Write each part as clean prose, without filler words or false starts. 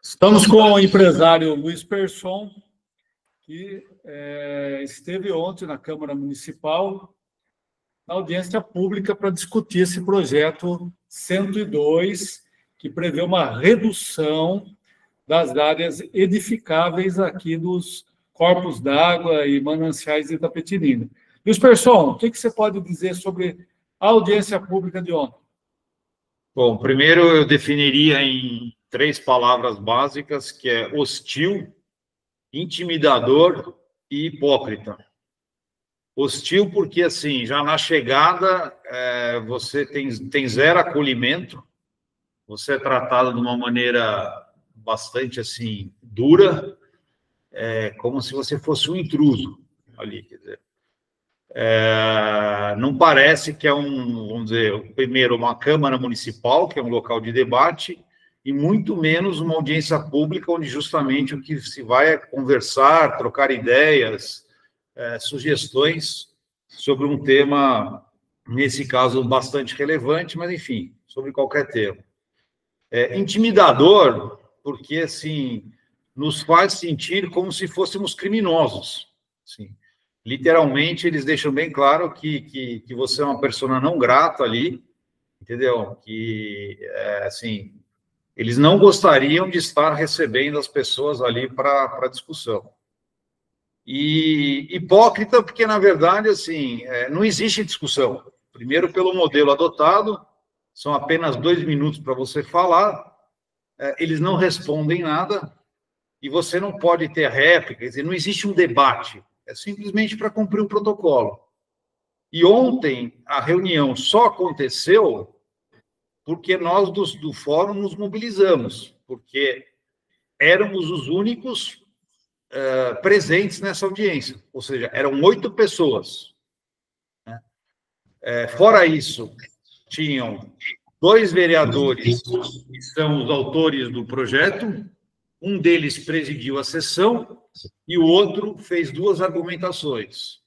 Estamos com o empresário Luiz Persson, que esteve ontem na Câmara Municipal, na audiência pública, para discutir esse projeto 102, que prevê uma redução das áreas edificáveis aqui dos corpos d'água e mananciais de Itapetininga. Luiz Persson, o que você pode dizer sobre a audiência pública de ontem? Bom, primeiro eu definiria em 3 palavras básicas, que é hostil, intimidador e hipócrita. Hostil porque, assim, já na chegada, você tem zero acolhimento, você é tratado de uma maneira bastante, assim, dura, como se você fosse um intruso ali, quer dizer. Não parece que é vamos dizer, primeiro, uma Câmara Municipal, que é um local de debate, e muito menos uma audiência pública, onde justamente o que se vai é conversar, trocar ideias, sugestões sobre um tema, nesse caso, bastante relevante, mas, enfim, sobre qualquer tema. Intimidador, porque, assim, nos faz sentir como se fôssemos criminosos, assim. Literalmente, eles deixam bem claro que você é uma pessoa não grata ali, entendeu? Que, assim, eles não gostariam de estar recebendo as pessoas ali para discussão. E hipócrita, porque, na verdade, assim, não existe discussão. Primeiro, pelo modelo adotado, são apenas 2 minutos para você falar, eles não respondem nada, e você não pode ter réplica, quer dizer, não existe um debate. É simplesmente para cumprir um protocolo. E ontem, a reunião só aconteceu porque nós do fórum nos mobilizamos, porque éramos os únicos presentes nessa audiência, ou seja, eram 8 pessoas. Né? Fora isso, tinham 2 vereadores que são os autores do projeto, um deles presidiu a sessão, e o outro fez 2 argumentações.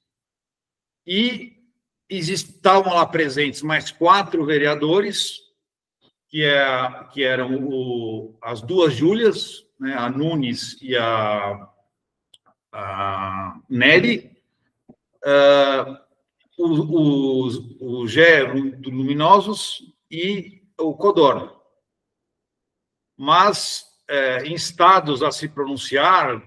E estavam lá presentes mais 4 vereadores, que eram as 2 Júlias, né, a Nunes e a Nery, o Gé do Luminosos e o Codorno. Mas, instados a se pronunciar,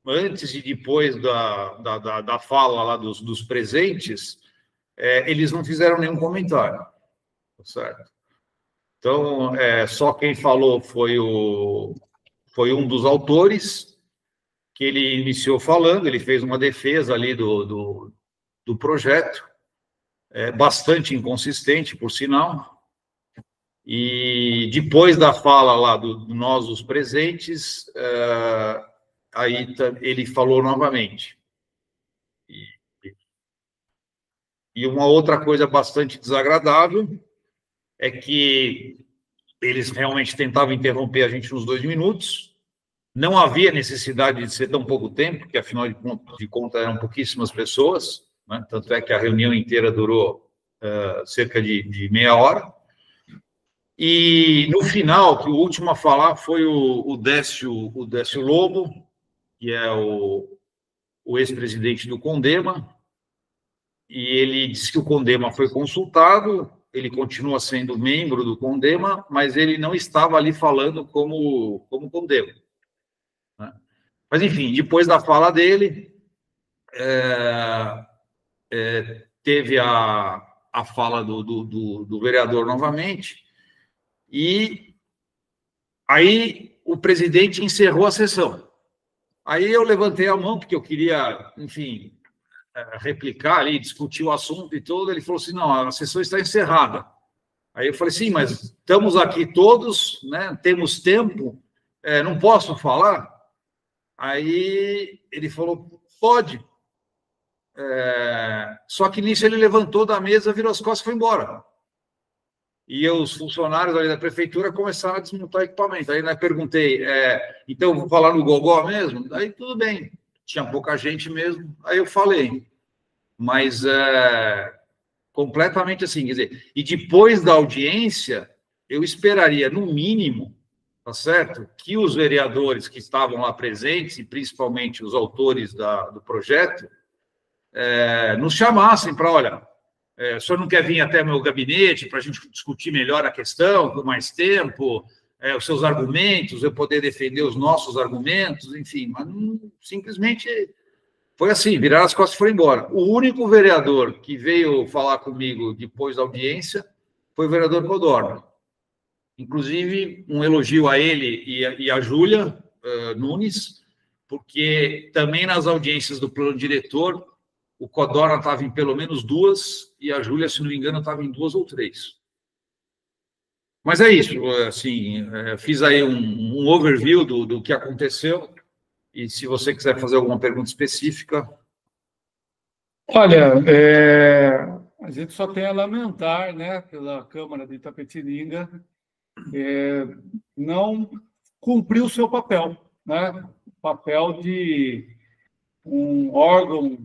antes e depois da fala lá dos presentes, eles não fizeram nenhum comentário, certo? Então, só quem falou foi um dos autores, que ele iniciou falando, ele fez uma defesa ali do projeto, bastante inconsistente, por sinal, e depois da fala lá nós, os presentes, aí ele falou novamente. E uma outra coisa bastante desagradável é que eles realmente tentavam interromper a gente nos 2 minutos. Não havia necessidade de ser tão pouco tempo, porque, afinal de contas, eram pouquíssimas pessoas, né? Tanto é que a reunião inteira durou cerca de meia hora. E, no final, que o último a falar foi o Décio Lobo, que é o ex-presidente do Condema, e ele disse que o Condema foi consultado, ele continua sendo membro do Condema, mas ele não estava ali falando como Condema. Né? Mas, enfim, depois da fala dele, teve a fala do vereador novamente, e aí o presidente encerrou a sessão. Aí eu levantei a mão, porque eu queria, enfim, replicar ali, discutir o assunto e tudo. Ele falou assim, não, a sessão está encerrada. Aí eu falei, sim, mas estamos aqui todos, né, temos tempo, não posso falar? Aí ele falou, pode. Só que nisso ele levantou da mesa, virou as costas e foi embora. E os funcionários ali da prefeitura começaram a desmontar o equipamento. Aí eu perguntei, então vou falar no gogó mesmo? Aí tudo bem, tinha pouca gente mesmo. Aí eu falei, mas completamente assim, quer dizer, e depois da audiência, eu esperaria, no mínimo, tá certo? Que os vereadores que estavam lá presentes, e principalmente os autores do projeto, nos chamassem para, olha, o senhor não quer vir até meu gabinete para a gente discutir melhor a questão, por mais tempo, os seus argumentos, eu poder defender os nossos argumentos, enfim, mas simplesmente foi assim, viraram as costas e foram embora. O único vereador que veio falar comigo depois da audiência foi o vereador Codorna. Inclusive, um elogio a ele e a Júlia Nunes, porque também nas audiências do plano diretor, o Codorna estava em pelo menos 2 e a Júlia, se não me engano, estava em 2 ou 3. Mas é isso, assim, fiz aí um overview do que aconteceu, e se você quiser fazer alguma pergunta específica... Olha, a gente só tem a lamentar, né, pela Câmara de Itapetininga, não cumpriu o seu papel, né? O papel de um órgão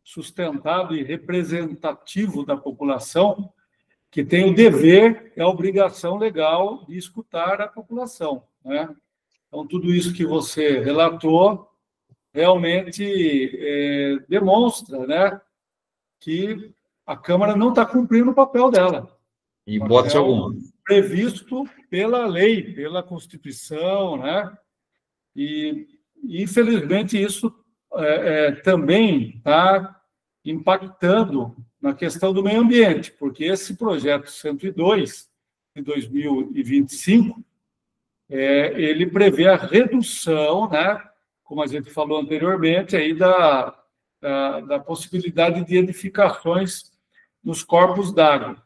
sustentado e representativo da população, que tem o dever e a obrigação legal de escutar a população, né? Então, tudo isso que você relatou realmente demonstra, né, que a Câmara não está cumprindo o papel dela. Em hipótese alguma. Previsto pela lei, pela Constituição, né? E, infelizmente, isso também está impactando na questão do meio ambiente, porque esse projeto 102, de 2025, ele prevê a redução, né, como a gente falou anteriormente, aí da possibilidade de edificações nos corpos d'água.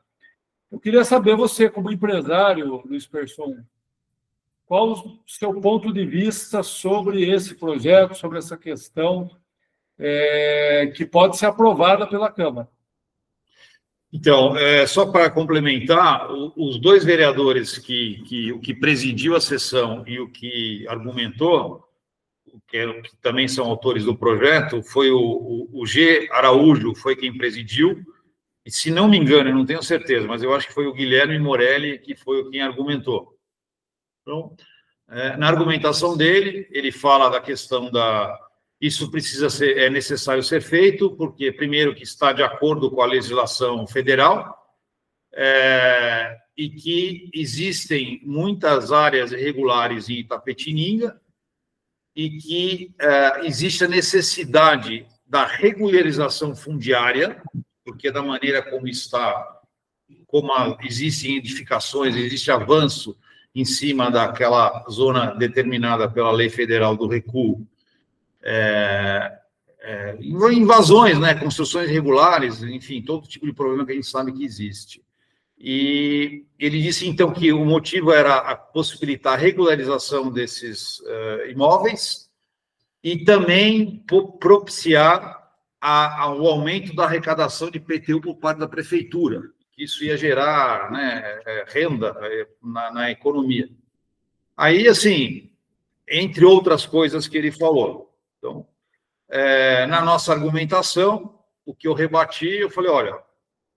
Eu queria saber, você, como empresário, Luiz Persson, qual o seu ponto de vista sobre esse projeto, sobre essa questão que pode ser aprovada pela Câmara? Então, só para complementar, os 2 vereadores o que presidiu a sessão e o que argumentou, que também são autores do projeto, foi o G. Araújo, foi quem presidiu, e se não me engano, eu não tenho certeza, mas eu acho que foi o Guilherme Morelli que foi quem argumentou. Então, na argumentação dele, ele fala da questão isso é necessário ser feito, porque, primeiro, que está de acordo com a legislação federal, e que existem muitas áreas irregulares em Itapetininga, e que existe a necessidade da regularização fundiária, porque da maneira como está, existem edificações, existe avanço em cima daquela zona determinada pela lei federal do recuo, invasões, né, construções irregulares, enfim, todo tipo de problema que a gente sabe que existe. E ele disse, então, que o motivo era possibilitar a regularização desses imóveis e também propiciar o aumento da arrecadação de IPTU por parte da prefeitura, que isso ia gerar, né, renda na economia. Aí, assim, entre outras coisas que ele falou. Então, na nossa argumentação, o que eu rebati, eu falei, olha,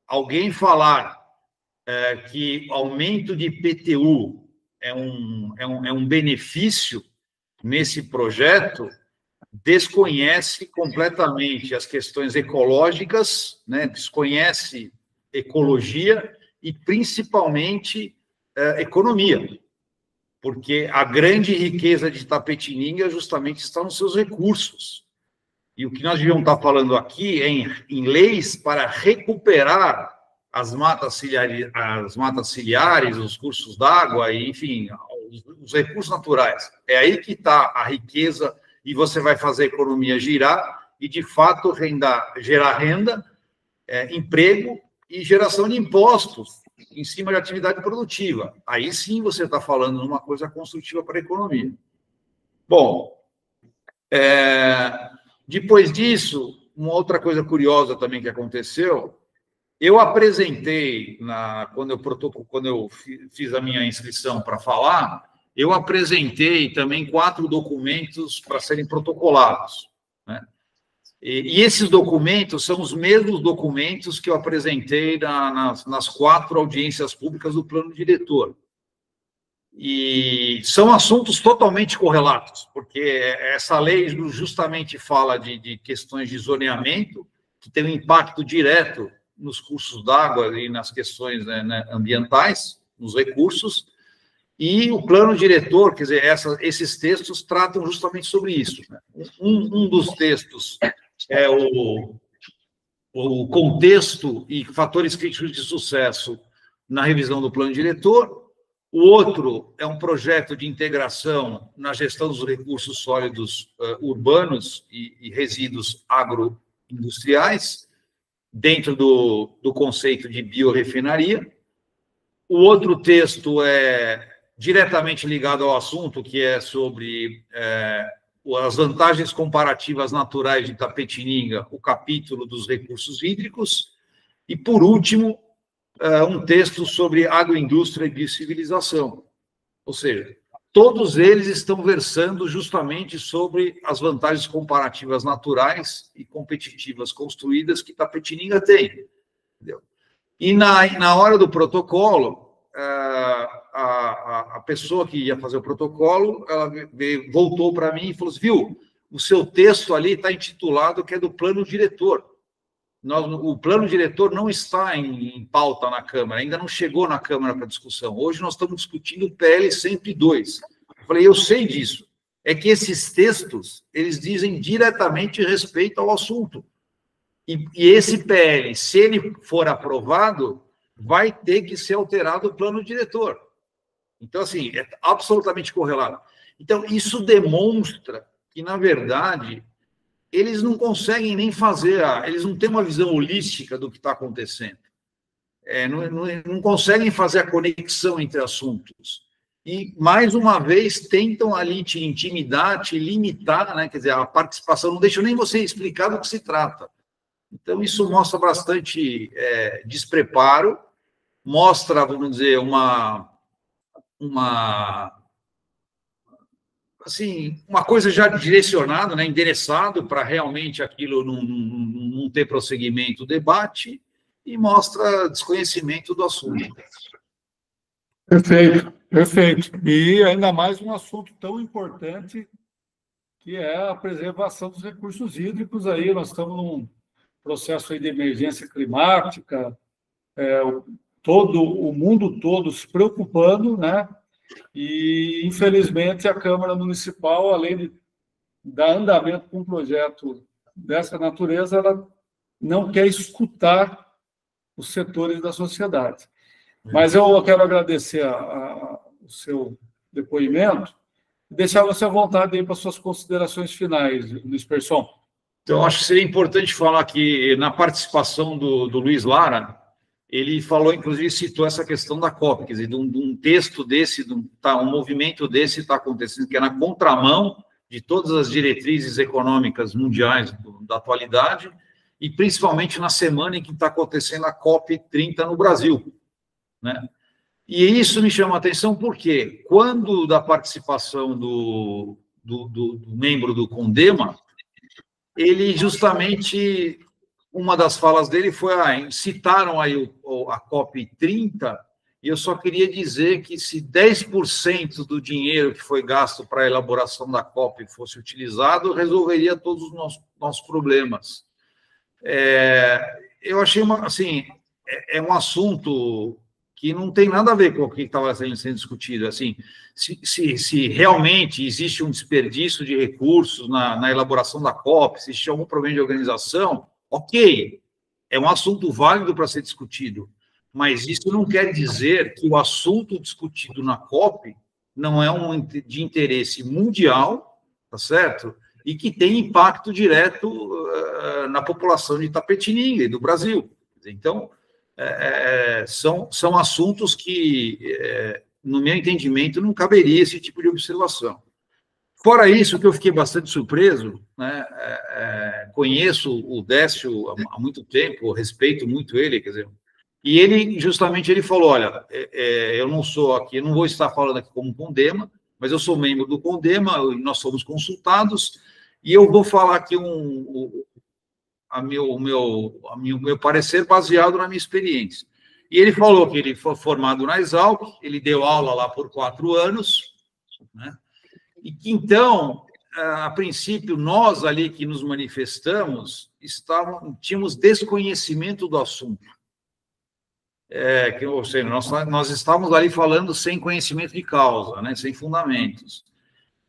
alguém falar que aumento de IPTU é um benefício nesse projeto, desconhece completamente as questões ecológicas, né, desconhece ecologia e, principalmente, economia, porque a grande riqueza de Itapetininga justamente está nos seus recursos. E o que nós devíamos estar falando aqui é em leis para recuperar as matas ciliares, os cursos d'água, enfim, os recursos naturais. É aí que está a riqueza, e você vai fazer a economia girar e, de fato, gerar renda, emprego e geração de impostos em cima de atividade produtiva. Aí sim você está falando de uma coisa construtiva para a economia. Bom, depois disso, uma outra coisa curiosa também que aconteceu, eu apresentei, quando eu fiz a minha inscrição para falar, eu apresentei também 4 documentos para serem protocolados, né? E esses documentos são os mesmos documentos que eu apresentei nas 4 audiências públicas do plano diretor. E são assuntos totalmente correlatos, porque essa lei justamente fala de questões de zoneamento, que tem um impacto direto nos cursos d'água e nas questões, né, ambientais, nos recursos, e o plano diretor, quer dizer, esses textos tratam justamente sobre isso. Né? Um dos textos é o contexto e fatores críticos de sucesso na revisão do plano diretor. O outro é um projeto de integração na gestão dos recursos sólidos urbanos e resíduos agroindustriais, dentro do conceito de biorefinaria. O outro texto é diretamente ligado ao assunto, que é sobre as vantagens comparativas naturais de Itapetininga, o capítulo dos recursos hídricos. E, por último, um texto sobre agroindústria e biocivilização. Ou seja, todos eles estão versando justamente sobre as vantagens comparativas naturais e competitivas construídas que Itapetininga tem. Entendeu? E na hora do protocolo, a pessoa que ia fazer o protocolo, ela voltou para mim e falou assim, viu, o seu texto ali está intitulado que é do plano diretor. O plano diretor não está em pauta na Câmara, ainda não chegou na Câmara para discussão. Hoje nós estamos discutindo o PL 102. Eu falei, eu sei disso. É que esses textos, eles dizem diretamente respeito ao assunto. E esse PL, se ele for aprovado, vai ter que ser alterado o plano diretor. Então, assim, é absolutamente correlato. Então, isso demonstra que, na verdade, eles não conseguem nem fazer, eles não têm uma visão holística do que está acontecendo. Não conseguem fazer a conexão entre assuntos. E, mais uma vez, tentam ali te intimidar, te limitar, né? Quer dizer, a participação, não deixam nem você explicar do que se trata. Então, isso mostra bastante despreparo, mostra, vamos dizer, assim, uma coisa já direcionada, né, endereçado para realmente aquilo não ter prosseguimento, debate, e mostra desconhecimento do assunto. Perfeito, perfeito. E ainda mais um assunto tão importante que é a preservação dos recursos hídricos. Aí nós estamos num processo aí de emergência climática, o mundo todo se preocupando, né? E, infelizmente, a Câmara Municipal, além de dar andamento com um projeto dessa natureza, ela não quer escutar os setores da sociedade. Mas eu quero agradecer o seu depoimento e deixar você à vontade aí para suas considerações finais, Luiz Persson. Então, acho que seria importante falar que, na participação do Luiz Lara, ele falou, inclusive, citou essa questão da COP, quer dizer, de um texto desse, um movimento desse está acontecendo, que é na contramão de todas as diretrizes econômicas mundiais da atualidade, e principalmente na semana em que está acontecendo a COP 30 no Brasil, né? E isso me chama a atenção porque, quando da participação do membro do CONDEMA, ele justamente... Uma das falas dele foi, citaram aí a COP 30, e eu só queria dizer que se 10% do dinheiro que foi gasto para a elaboração da COP fosse utilizado, resolveria todos os nossos problemas. Eu achei, assim, um assunto que não tem nada a ver com o que estava sendo discutido. Assim, se realmente existe um desperdício de recursos na elaboração da COP, se existe algum problema de organização, ok, é um assunto válido para ser discutido, mas isso não quer dizer que o assunto discutido na COP não é de interesse mundial, tá certo? E que tem impacto direto na população de Itapetininga e do Brasil. Então, são assuntos que, no meu entendimento, não caberia esse tipo de observação. Fora isso, que eu fiquei bastante surpreso, né? Conheço o Décio há muito tempo, respeito muito ele, quer dizer, e ele, justamente, ele falou, olha, eu não sou aqui, não vou estar falando aqui como CONDEMA, mas eu sou membro do CONDEMA, nós somos consultados, e eu vou falar aqui o meu parecer baseado na minha experiência. E ele falou que ele foi formado na Exalc, ele deu aula lá por 4 anos, né? E que, então, a princípio, nós ali que nos manifestamos, tínhamos desconhecimento do assunto. Ou seja, nós estávamos ali falando sem conhecimento de causa, né? Sem fundamentos.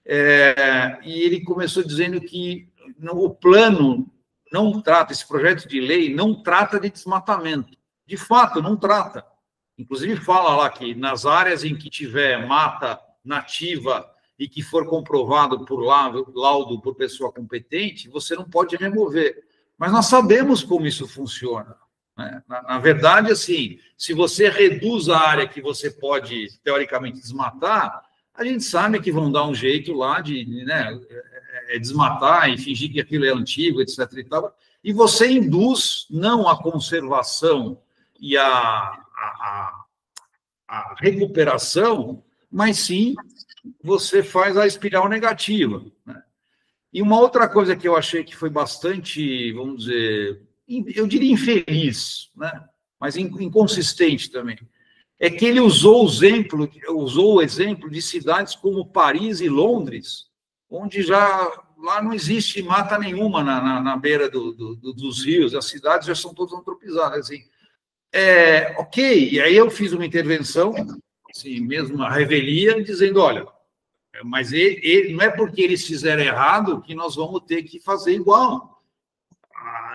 E ele começou dizendo que o plano não trata, esse projeto de lei não trata de desmatamento. De fato, não trata. Inclusive, fala lá que nas áreas em que tiver mata nativa e que for comprovado por laudo por pessoa competente, você não pode remover. Mas nós sabemos como isso funciona, né? Na verdade, assim, se você reduz a área que você pode, teoricamente, desmatar, a gente sabe que vão dar um jeito lá de, né, desmatar e fingir que aquilo é antigo, etc. e tal, e você induz não a conservação e a recuperação, mas sim você faz a espiral negativa, né? E uma outra coisa que eu achei que foi bastante, vamos dizer, eu diria infeliz, né? Mas inconsistente também, é que ele usou o exemplo de cidades como Paris e Londres, onde lá não existe mata nenhuma na beira dos rios, as cidades já são todas antropizadas. Assim. Ok, e aí eu fiz uma intervenção, assim, mesmo a revelia, dizendo, olha, mas não é porque eles fizeram errado que nós vamos ter que fazer igual.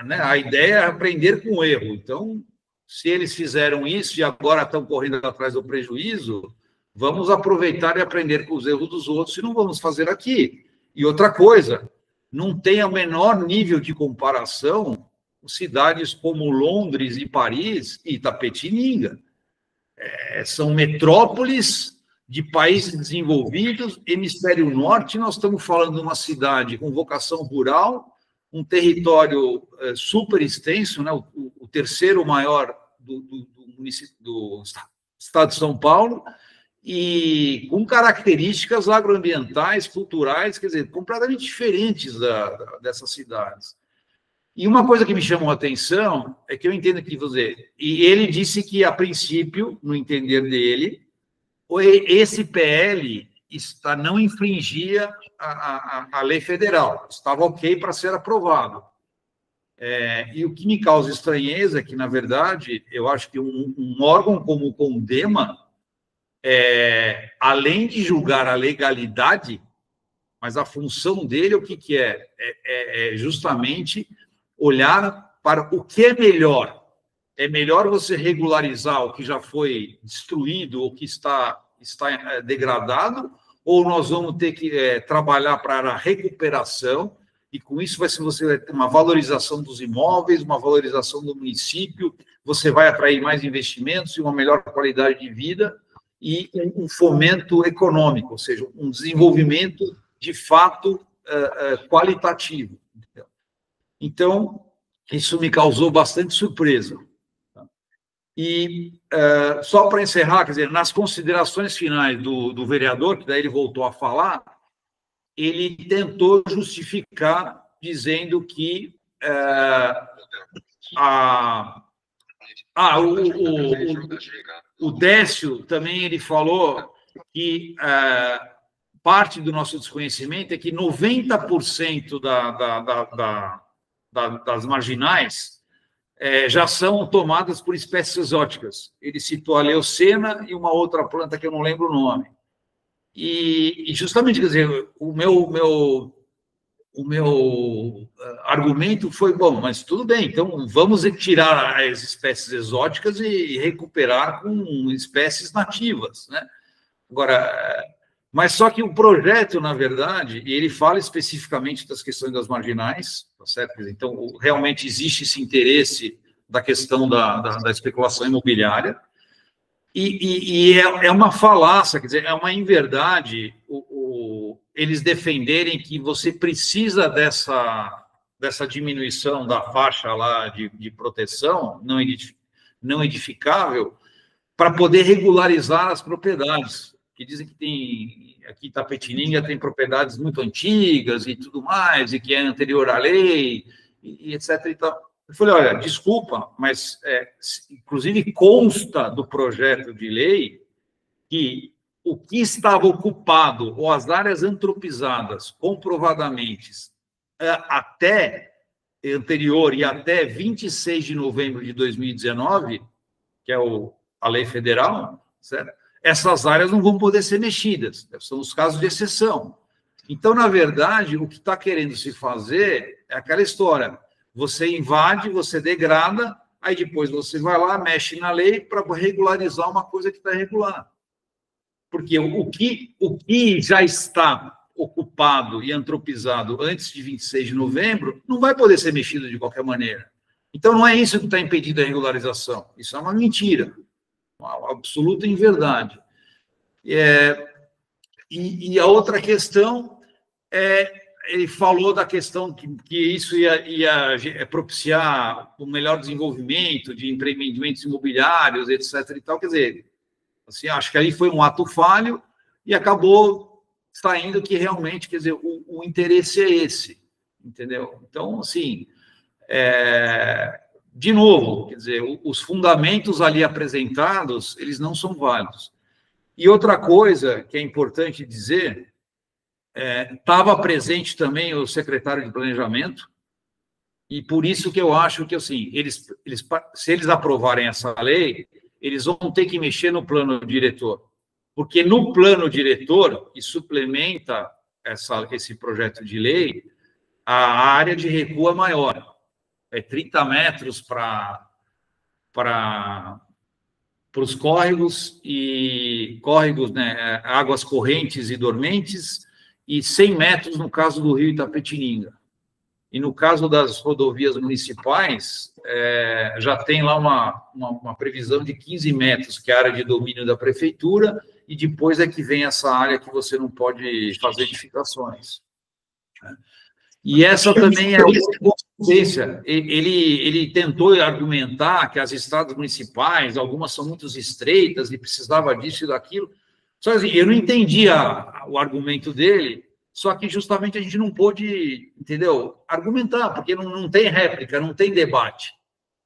A ideia é aprender com o erro. Então, se eles fizeram isso e agora estão correndo atrás do prejuízo, vamos aproveitar e aprender com os erros dos outros e não vamos fazer aqui. E outra coisa, não tem o menor nível de comparação cidades como Londres e Paris e Itapetininga. São metrópoles de países desenvolvidos, hemisfério norte, nós estamos falando de uma cidade com vocação rural, um território super extenso, né? O terceiro maior do estado de São Paulo, e com características agroambientais, culturais, quer dizer, completamente diferentes dessas cidades. E uma coisa que me chamou a atenção é que eu entendo que e ele disse que, a princípio, no entender dele, esse PL não infringia a lei federal, estava ok para ser aprovado. E o que me causa estranheza é que, na verdade, eu acho que um órgão como o CONDEMA, além de julgar a legalidade, mas a função dele, o que é? É justamente olhar para o que é melhor. É melhor você regularizar o que já foi destruído ou que está degradado, ou nós vamos ter que trabalhar para a recuperação, e com isso você vai ter uma valorização dos imóveis, uma valorização do município, você vai atrair mais investimentos e uma melhor qualidade de vida e um fomento econômico, ou seja, um desenvolvimento de fato qualitativo. Então, isso me causou bastante surpresa. E, só para encerrar, quer dizer, nas considerações finais do vereador, que daí ele voltou a falar, ele tentou justificar dizendo que o Décio também ele falou que parte do nosso desconhecimento é que 90% das marginais já são tomadas por espécies exóticas. Ele citou a leucena e uma outra planta que eu não lembro o nome. E justamente, quer dizer, o meu argumento foi, bom, mas tudo bem, então vamos tirar as espécies exóticas e recuperar com espécies nativas, né? Agora, mas só que o projeto, na verdade, ele fala especificamente das questões das marginais, tá certo? Então, realmente existe esse interesse da questão da especulação imobiliária, e é uma falácia, quer dizer, é uma inverdade eles defenderem que você precisa dessa diminuição da faixa lá de proteção não edificável para poder regularizar as propriedades, que dizem que aqui Itapetininga tem propriedades muito antigas e tudo mais, e que é anterior à lei, e etc. E tal. Eu falei, olha, desculpa, mas, inclusive, consta do projeto de lei que o que estava ocupado, ou as áreas antropizadas, comprovadamente, até anterior e até 26 de novembro de 2019, que é a lei federal, certo? Essas áreas não vão poder ser mexidas, são os casos de exceção. Então, na verdade, o que está querendo se fazer é aquela história, você invade, você degrada, aí depois você vai lá, mexe na lei para regularizar uma coisa que está irregular. Porque o que já está ocupado e antropizado antes de 26 de novembro não vai poder ser mexido de qualquer maneira. Então, não é isso que está impedindo a regularização. Isso é uma mentira, uma absoluta inverdade. E a outra questão ele falou da questão que isso ia propiciar o melhor desenvolvimento de empreendimentos imobiliários, etc. e tal. Quer dizer, assim, acho que ali foi um ato falho e acabou saindo que realmente, quer dizer, o interesse é esse, entendeu? Então, assim, de novo, quer dizer, os fundamentos ali apresentados, eles não são válidos. E outra coisa que é importante dizer, estava presente também o secretário de Planejamento, e por isso que eu acho que, assim, se eles aprovarem essa lei, eles vão ter que mexer no plano diretor, porque no plano diretor, que suplementa esse projeto de lei, a área de recuo é maior, 30 metros para os córregos, né, águas correntes e dormentes, e 100 metros no caso do rio Itapetininga. E no caso das rodovias municipais, já tem lá uma previsão de 15 metros, que é a área de domínio da prefeitura, e depois é que vem essa área que você não pode fazer edificações. E essa também é outra consciência. Ele tentou argumentar que as estradas municipais, algumas são muito estreitas e precisava disso e daquilo. Só assim, eu não entendia o argumento dele, só que justamente a gente não pôde, entendeu, argumentar, porque não tem réplica, não tem debate.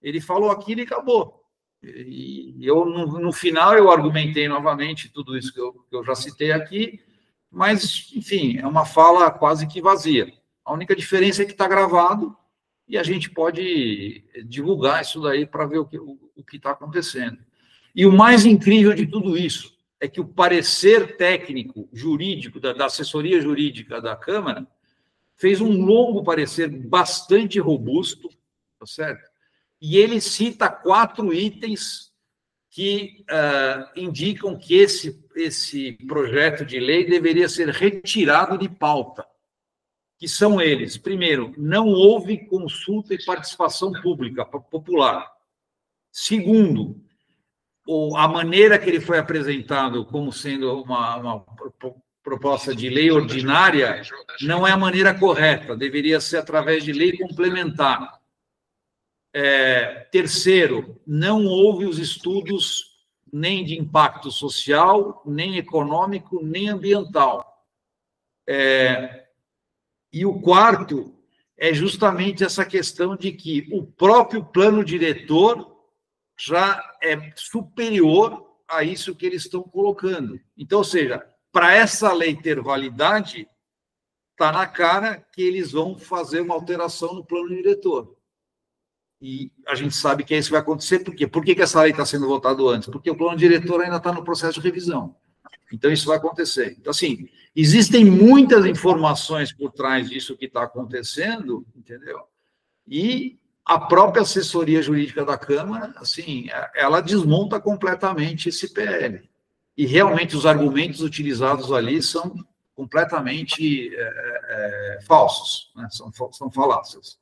Ele falou aquilo e acabou. E eu, no final, eu argumentei novamente tudo isso que eu já citei aqui, mas, enfim, é uma fala quase que vazia. A única diferença é que está gravado e a gente pode divulgar isso daí para ver o que está acontecendo. E o mais incrível de tudo isso é que o parecer técnico jurídico, da assessoria jurídica da Câmara, fez um longo parecer bastante robusto, tá certo? E ele cita 4 itens que indicam que esse projeto de lei deveria ser retirado de pauta, que são eles. Primeiro, não houve consulta e participação pública popular. Segundo, a maneira que ele foi apresentado como sendo uma proposta de lei ordinária não é a maneira correta, deveria ser através de lei complementar. Terceiro, não houve os estudos nem de impacto social, nem econômico, nem ambiental. E o quarto é justamente essa questão de que o próprio plano diretor já é superior a isso que eles estão colocando. Então, ou seja, para essa lei ter validade, está na cara que eles vão fazer uma alteração no plano diretor. E a gente sabe que isso vai acontecer, por quê? Por que essa lei está sendo votada antes? Porque o plano diretor ainda está no processo de revisão. Então, isso vai acontecer. Então, assim, existem muitas informações por trás disso que está acontecendo, entendeu? E a própria assessoria jurídica da Câmara, assim, ela desmonta completamente esse PL. E, realmente, os argumentos utilizados ali são completamente falsos, né? São falácias.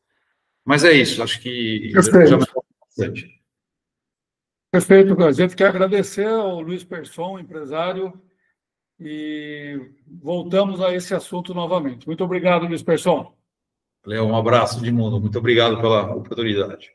Mas é isso, acho que já me falou bastante. Perfeito, a gente quer agradecer ao Luiz Persson, empresário, e voltamos a esse assunto novamente. Muito obrigado, Luiz Persson. Léo, um abraço de mundo. Muito obrigado pela oportunidade.